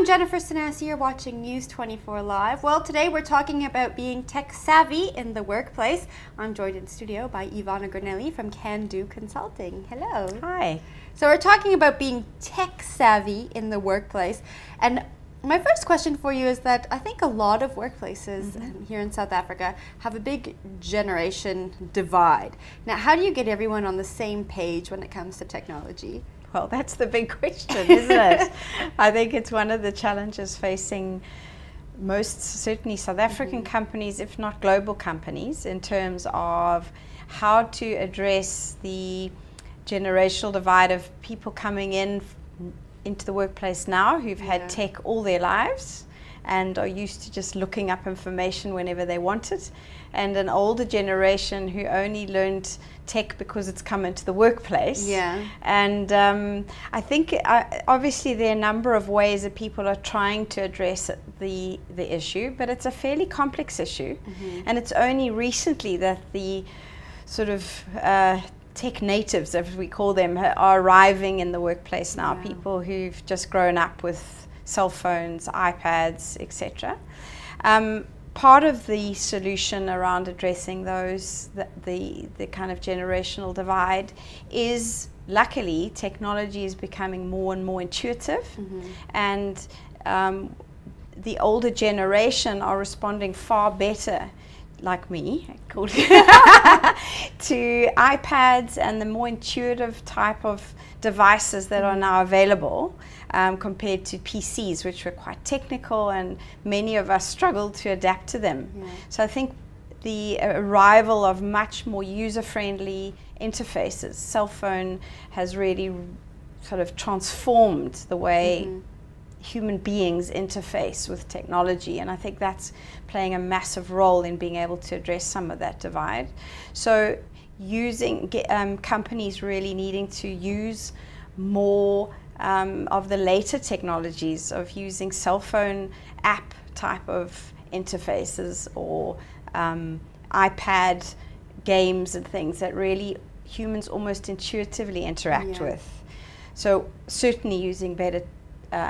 I'm Jennifer Sanasi. You're watching News 24 Live. Well, today we're talking about being tech savvy in the workplace. I'm joined in studio by Ivana Granelli from Can Do Consulting. Hello. Hi. So we're talking about being tech savvy in the workplace. And my first question for you is that I think a lot of workplaces here in South Africa have a big generation divide. Now, how do you get everyone on the same page when it comes to technology? Well, that's the big question, isn't it? I think it's one of the challenges facing most, certainly South African companies, if not global companies, in terms of how to address the generational divide of people coming into the workplace now who've had tech all their lives and are used to just looking up information whenever they want it, and an older generation who only learned tech because it's come into the workplace. And I think obviously there are a number of ways that people are trying to address the issue, but it's a fairly complex issue, and it's only recently that the sort of tech natives, as we call them, are arriving in the workplace now. People who've just grown up with cell phones, iPads, etc. Part of the solution around addressing those, the kind of generational divide, is luckily technology is becoming more and more intuitive, and the older generation are responding far better, like me, to iPads and the more intuitive type of devices that are now available, compared to PCs, which were quite technical, and many of us struggled to adapt to them. So I think the arrival of much more user-friendly interfaces, cell phone has really sort of transformed the way human beings interface with technology, and I think that's playing a massive role in being able to address some of that divide. So using companies really needing to use more of the later technologies of using cell phone app type of interfaces, or iPad games and things that really humans almost intuitively interact with. So certainly using better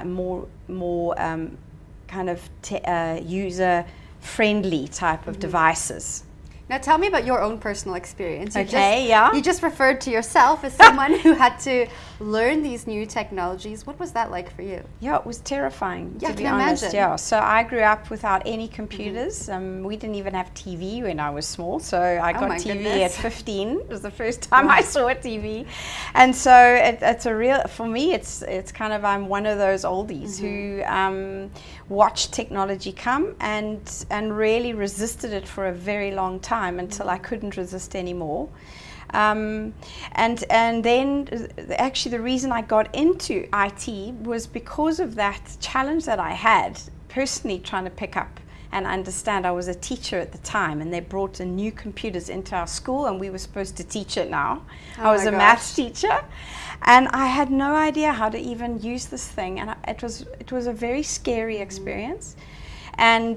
more kind of user-friendly type of devices. Now tell me about your own personal experience. You just referred to yourself as someone who had to learn these new technologies. What was that like for you? Yeah, it was terrifying, to be honest. Imagine. Yeah, so I grew up without any computers. We didn't even have TV when I was small, so I got TV at 15. It was the first time I saw a TV. And so it's a real, for me, it's kind of, I'm one of those oldies who watched technology come and really resisted it for a very long time, until I couldn't resist anymore. And then actually the reason I got into IT was because of that challenge that I had personally trying to pick up and understand. I was a teacher at the time, and they brought in new computers into our school, and we were supposed to teach it now. I was a maths teacher, and I had no idea how to even use this thing, and it was a very scary experience. And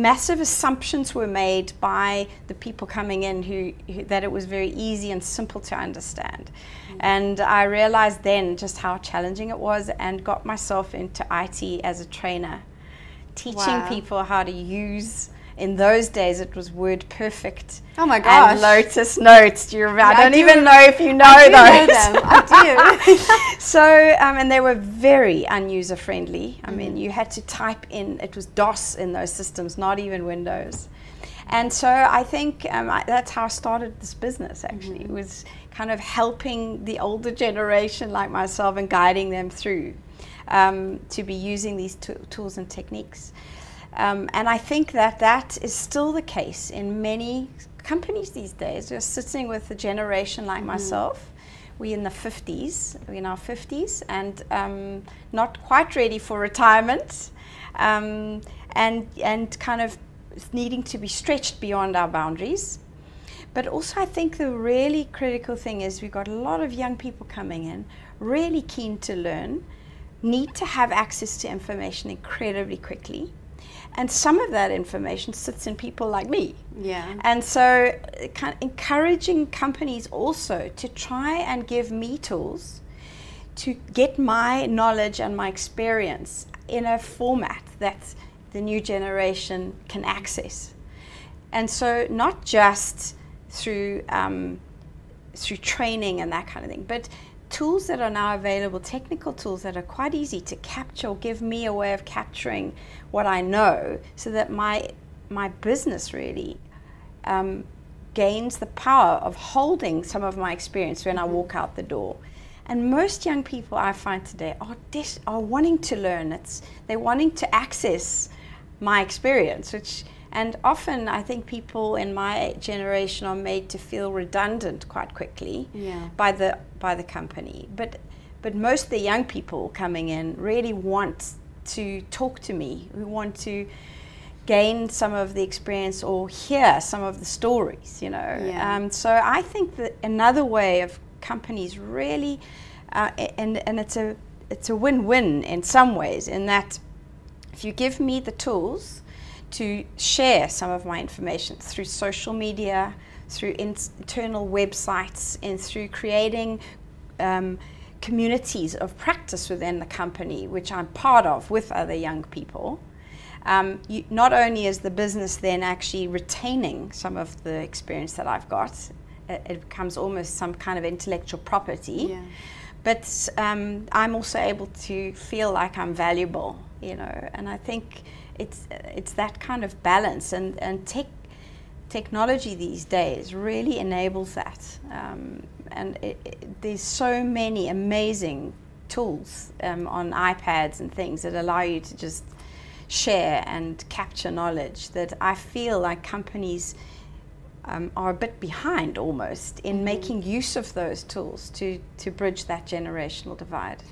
massive assumptions were made by the people coming in who that it was very easy and simple to understand. And I realized then just how challenging it was, and got myself into IT as a trainer, teaching people how to use. In those days, it was WordPerfect. Oh my gosh! And Lotus Notes. Do you remember? I don't even know if you know those. I know them. I do. So, and they were very unuser friendly. I mean, you had to type in. It was DOS in those systems, not even Windows. And so I think that's how I started this business. Actually, it was kind of helping the older generation like myself and guiding them through to be using these tools and techniques. And I think that is still the case in many companies these days. We're sitting with a generation like myself. We're in the 50s, we're in our 50s, and not quite ready for retirement, and kind of needing to be stretched beyond our boundaries. But also I think the really critical thing is we've got a lot of young people coming in, really keen to learn, need to have access to information incredibly quickly. And some of that information sits in people like me. And so kind of encouraging companies also to try and give me tools to get my knowledge and my experience in a format that the new generation can access. And so not just through training and that kind of thing, but tools that are now available, technical tools that are quite easy to capture, or give me a way of capturing what I know, so that my business really gains the power of holding some of my experience when I walk out the door. And most young people I find today are wanting to learn. They're wanting to access my experience, and often I think people in my generation are made to feel redundant quite quickly by the company. But most of the young people coming in really want to talk to me, who want to gain some of the experience or hear some of the stories, you know. So I think that another way of companies really, and it's a win-win in some ways, in that if you give me the tools to share some of my information through social media, through internal websites, and through creating communities of practice within the company, which I'm part of with other young people, not only is the business then actually retaining some of the experience that I've got, it becomes almost some kind of intellectual property, but I'm also able to feel like I'm valuable, you know. And I think it's that kind of balance, and technology these days really enables that, and there's so many amazing tools on iPads and things that allow you to just share and capture knowledge, that I feel like companies are a bit behind almost in making use of those tools to bridge that generational divide.